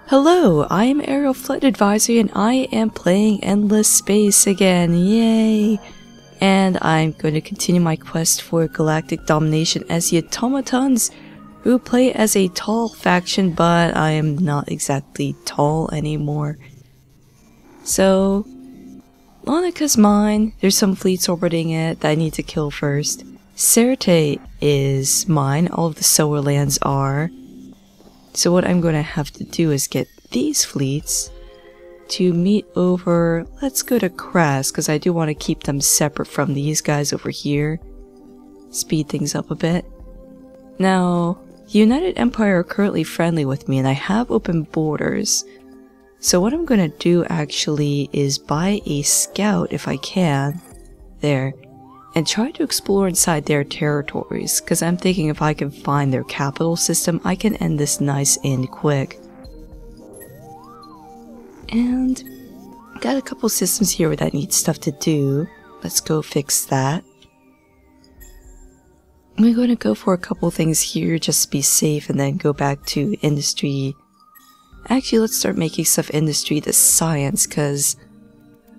Hello, I am Aerial Flight Advisory and I am playing Endless Space again, yay! And I'm going to continue my quest for galactic domination as the Automatons, who play as a tall faction, but I am not exactly tall anymore. So, Lonica's mine, there's some fleets orbiting it that I need to kill first. Certe is mine, all of the solar lands are. So what I'm going to have to do is get these fleets to meet over, let's go to Crass, because I do want to keep them separate from these guys over here. Speed things up a bit. Now, the United Empire are currently friendly with me and I have open borders. So what I'm going to do actually is buy a scout if I can, there, and try to explore inside their territories, because I'm thinking if I can find their capital system, I can end this nice and quick. And got a couple systems here that need stuff to do. Let's go fix that. I'm going to go for a couple things here just to be safe and then go back to industry. Actually, let's start making stuff industry to science, because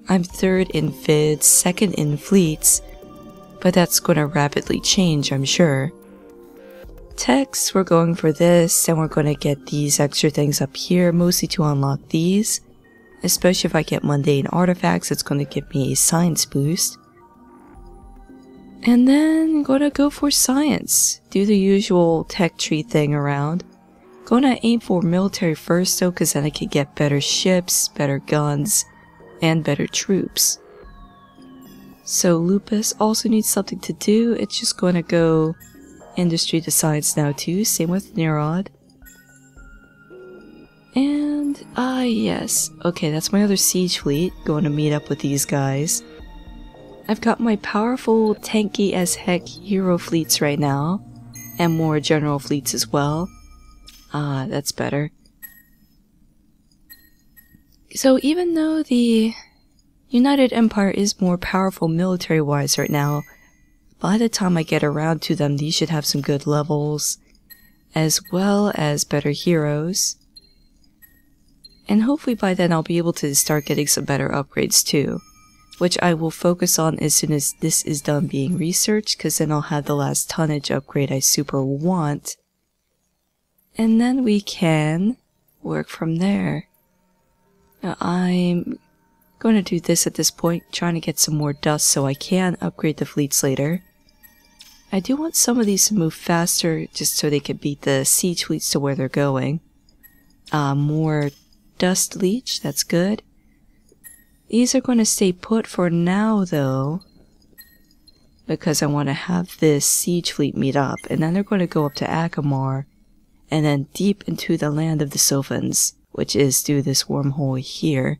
I'm third in vids, second in fleets, but that's going to rapidly change, I'm sure. Techs, we're going for this, and we're going to get these extra things up here, mostly to unlock these. Especially if I get mundane artifacts, it's going to give me a science boost. And then I'm going to go for science. Do the usual tech tree thing around. Going to aim for military first though, because then I can get better ships, better guns, and better troops. So Lupus also needs something to do. It's just going to go industry to science now too. Same with Nerod. And, yes. Okay, that's my other siege fleet. Going to meet up with these guys. I've got my powerful, tanky as heck hero fleets right now. And more general fleets as well. That's better. So even though the United Empire is more powerful military-wise right now, by the time I get around to them, these should have some good levels, as well as better heroes. And hopefully by then I'll be able to start getting some better upgrades too, which I will focus on as soon as this is done being researched, because then I'll have the last tonnage upgrade I super want. And then we can work from there. Now I'm going to do this at this point, trying to get some more dust so I can upgrade the fleets later. I do want some of these to move faster, just so they can beat the siege fleets to where they're going. More dust leech, that's good. These are going to stay put for now though, because I want to have this siege fleet meet up, and then they're going to go up to Akamar, and then deep into the land of the Sophans, which is through this wormhole here.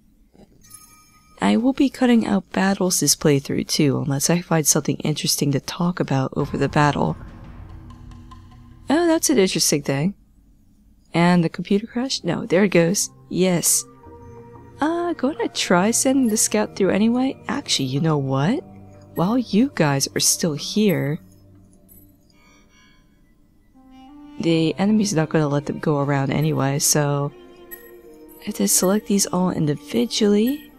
I will be cutting out battles this playthrough too, unless I find something interesting to talk about over the battle. Oh, that's an interesting thing. And the computer crashed? No, there it goes. Yes. Gonna try sending the scout through anyway? Actually, you know what? While you guys are still here, the enemy's not gonna let them go around anyway, so I have to select these all individually.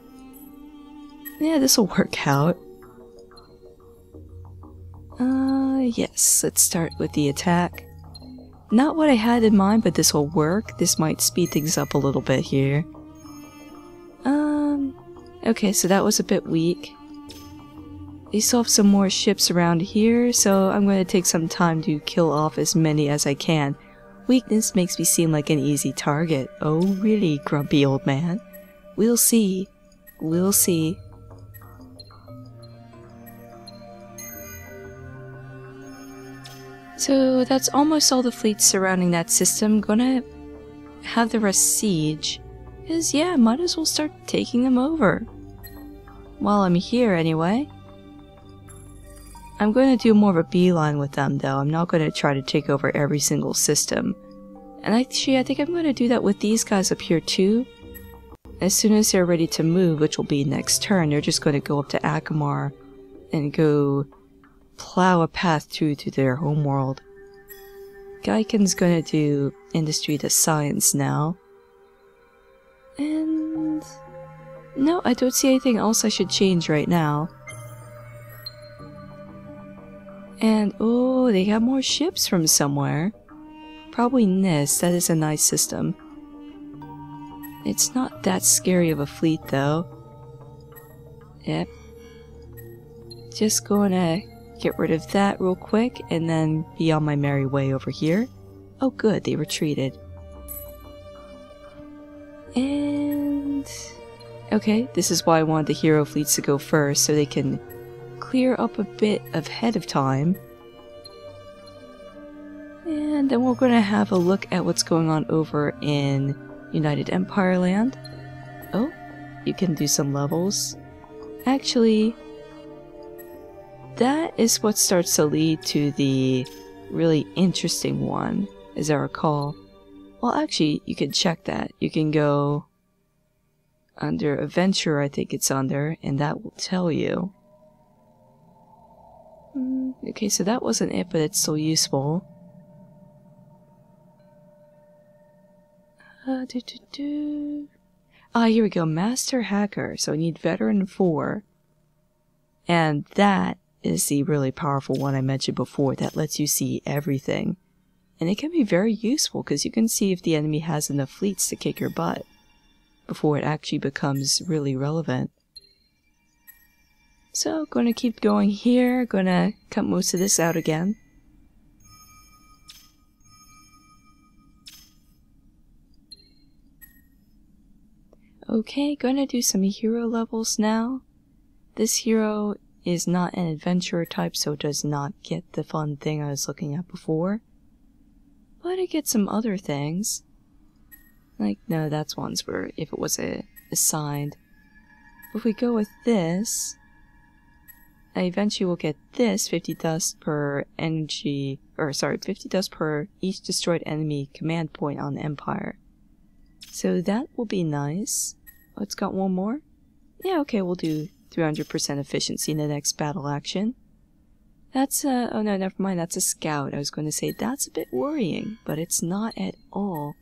Yeah, this'll work out. Yes, let's start with the attack. Not what I had in mind, but this will work. This might speed things up a little bit here. Okay, so that was a bit weak. They still have some more ships around here, so I'm going to take some time to kill off as many as I can. Weakness makes me seem like an easy target. Oh, really, grumpy old man? We'll see. We'll see. So that's almost all the fleets surrounding that system. Gonna have the rest siege. Because yeah, might as well start taking them over. While I'm here anyway. I'm going to do more of a beeline with them though. I'm not going to try to take over every single system. And actually I think I'm going to do that with these guys up here too. As soon as they're ready to move, which will be next turn, they're just going to go up to Akamar and go plow a path through to their homeworld. Gaiken's gonna do industry to science now. No, I don't see anything else I should change right now. And, oh, they got more ships from somewhere. Probably NIST, that is a nice system. It's not that scary of a fleet, though. Yep. Just gonna get rid of that real quick, and then be on my merry way over here. Oh good, they retreated. And... okay, this is why I wanted the hero fleets to go first, so they can clear up a bit ahead of time. And then we're gonna have a look at what's going on over in United Empire land. Oh, you can do some levels. Actually, that is what starts to lead to the really interesting one, as I recall. Well, actually, you can check that. You can go under Adventure, I think it's under, and that will tell you. Okay, so that wasn't it, but it's still useful. Here we go. Master Hacker. So I need Veteran 4. And that is the really powerful one I mentioned before that lets you see everything. And it can be very useful because you can see if the enemy has enough fleets to kick your butt before it actually becomes really relevant. So, gonna keep going here. Gonna cut most of this out again. Okay, gonna do some hero levels now. This hero is not an adventurer type, so it does not get the fun thing I was looking at before. But it gets some other things. Like, no, that's ones where if it was assigned. If we go with this, I eventually will get this 50 dust per energy, or sorry, 50 dust per each destroyed enemy command point on Empire. So that will be nice. Oh, it's got one more? Yeah, okay, we'll do 300% efficiency in the next battle action. That's oh no, never mind, that's a scout. I was going to say that's a bit worrying, but it's not at all.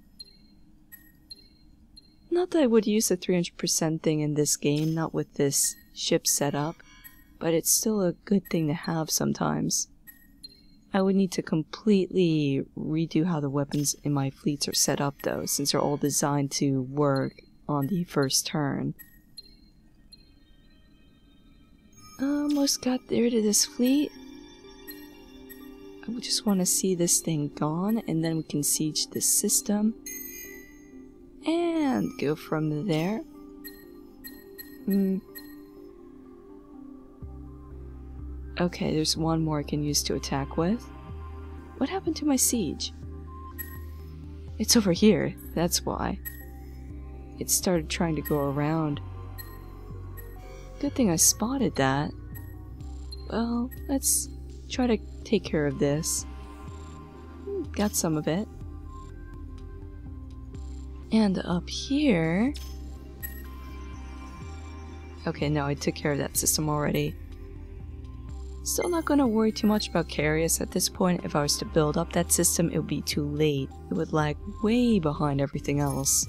Not that I would use the 300% thing in this game, not with this ship setup, but it's still a good thing to have sometimes. I would need to completely redo how the weapons in my fleets are set up though, since they're all designed to work on the first turn. Almost got rid of this fleet. I just want to see this thing gone, and then we can siege this system. And go from there. Okay, there's one more I can use to attack with. What happened to my siege? It's over here, that's why. It started trying to go around. Good thing I spotted that. Well, let's try to take care of this. Got some of it. And up here... okay, no, I took care of that system already. Still not going to worry too much about Carius at this point. If I was to build up that system, it would be too late. It would lag way behind everything else.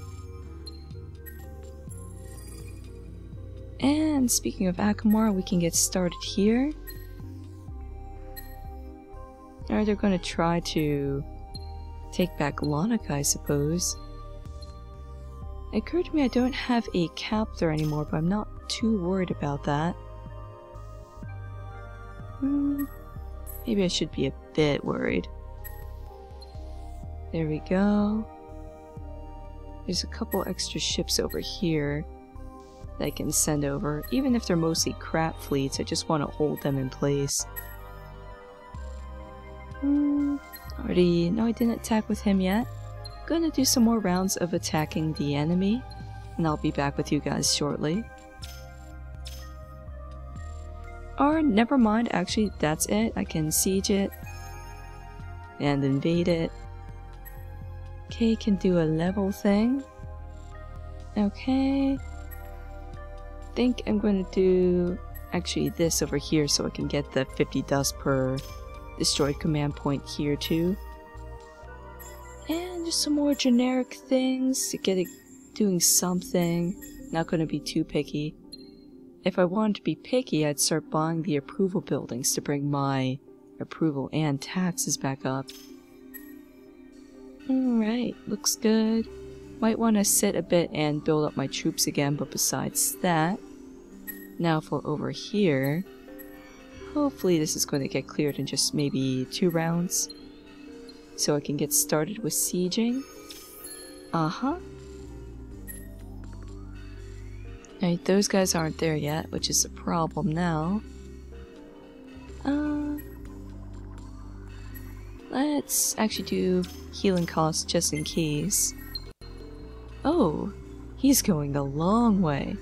And speaking of Akamar, we can get started here. Or they're going to try to take back Lonica, I suppose. It occurred to me I don't have a captor anymore, but I'm not too worried about that. Maybe I should be a bit worried. There we go. There's a couple extra ships over here that I can send over. Even if they're mostly crap fleets, I just want to hold them in place. Already... no, I didn't attack with him yet. Gonna do some more rounds of attacking the enemy, and I'll be back with you guys shortly. Or, never mind, actually, that's it. I can siege it, and invade it. Okay, can do a level thing. Okay. Think I'm gonna do, actually, this over here so I can get the 50 dust per destroyed command point here too. And just some more generic things to get it doing something. Not gonna be too picky. If I wanted to be picky, I'd start buying the approval buildings to bring my approval and taxes back up. Alright, looks good. Might want to sit a bit and build up my troops again, but besides that... Now for over here... Hopefully this is going to get cleared in just maybe 2 rounds. So I can get started with sieging. Alright, those guys aren't there yet, which is a problem now. Let's actually do healing costs just in case. Oh, he's going the long way.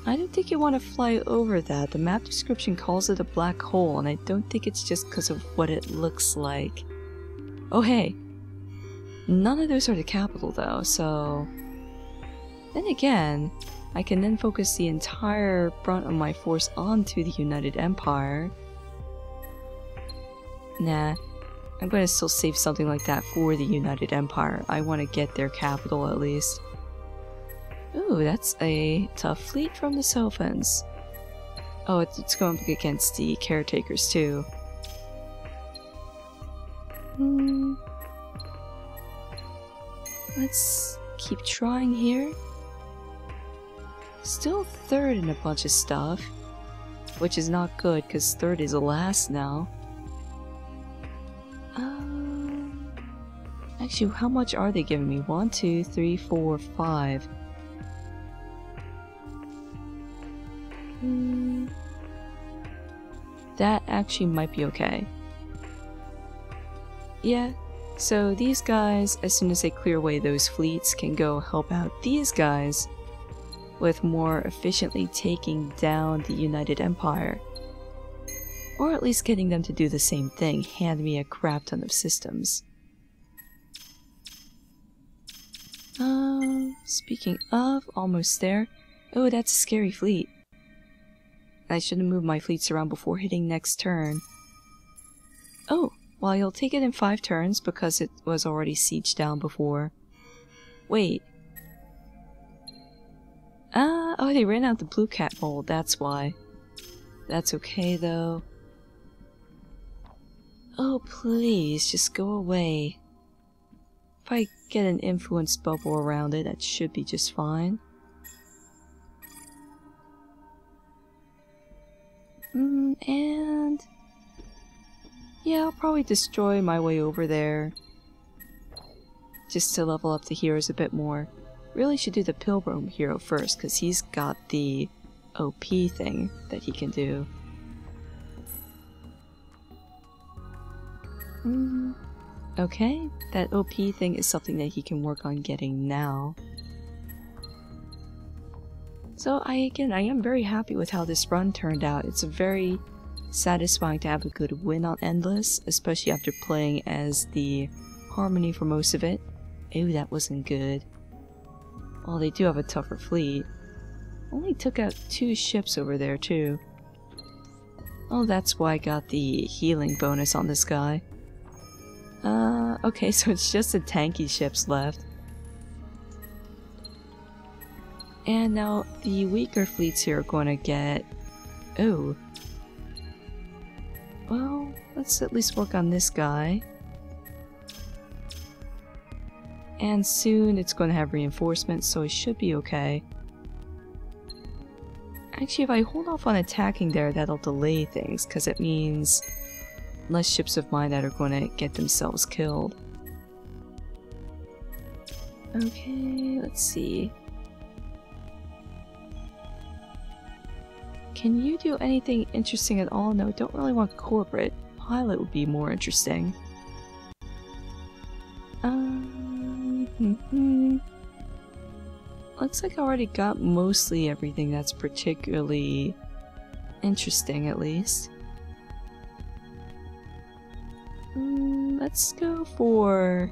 I don't think you want to fly over that. The map description calls it a black hole, and I don't think it's just because of what it looks like. Oh hey, none of those are the capital though, so... Then again, I can then focus the entire brunt of my force onto the United Empire. Nah, I'm going to still save something like that for the United Empire. I want to get their capital at least. Ooh, that's a tough fleet from the Sophons. Oh, it's going up against the caretakers too. Let's keep trying here. Still third in a bunch of stuff, which is not good because third is last now. Actually, how much are they giving me? 1, 2, 3, 4, 5. That actually might be okay. Yeah, so these guys, as soon as they clear away those fleets, can go help out these guys with more efficiently taking down the United Empire. Or at least getting them to do the same thing, hand me a crap ton of systems. Speaking of, almost there. Oh, that's a scary fleet. I should have moved my fleets around before hitting next turn. Oh, well, you'll take it in 5 turns because it was already sieged down before. Wait. Oh, they ran out the blue cat mold, that's why. That's okay, though. Oh, please, just go away. If I get an influence bubble around it, that should be just fine. And... yeah, I'll probably destroy my way over there. Just to level up the heroes a bit more. Really should do the Pilgrim hero first, because he's got the OP thing that he can do. Okay, that OP thing is something that he can work on getting now. So I am very happy with how this run turned out. It's very satisfying to have a good win on Endless, especially after playing as the Harmony for most of it. Ew, that wasn't good. Well, they do have a tougher fleet. Only took out 2 ships over there too. Oh, that's why I got the healing bonus on this guy. Okay, so it's just the tanky ships left. And now the weaker fleets here are going to get... oh. Well, let's at least work on this guy. And soon it's going to have reinforcements, so it should be okay. Actually, if I hold off on attacking there, that'll delay things, because it means less ships of mine that are going to get themselves killed. Okay, let's see. Can you do anything interesting at all? No, don't really want corporate. Pilot would be more interesting. Looks like I already got mostly everything that's particularly interesting, at least. Let's go for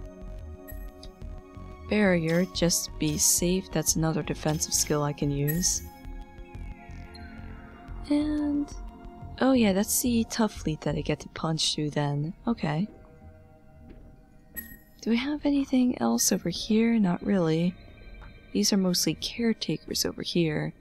barrier, just to be safe. That's another defensive skill I can use. And... oh yeah, that's the tough fleet that I get to punch through then. Okay. Do we have anything else over here? Not really. These are mostly caretakers over here.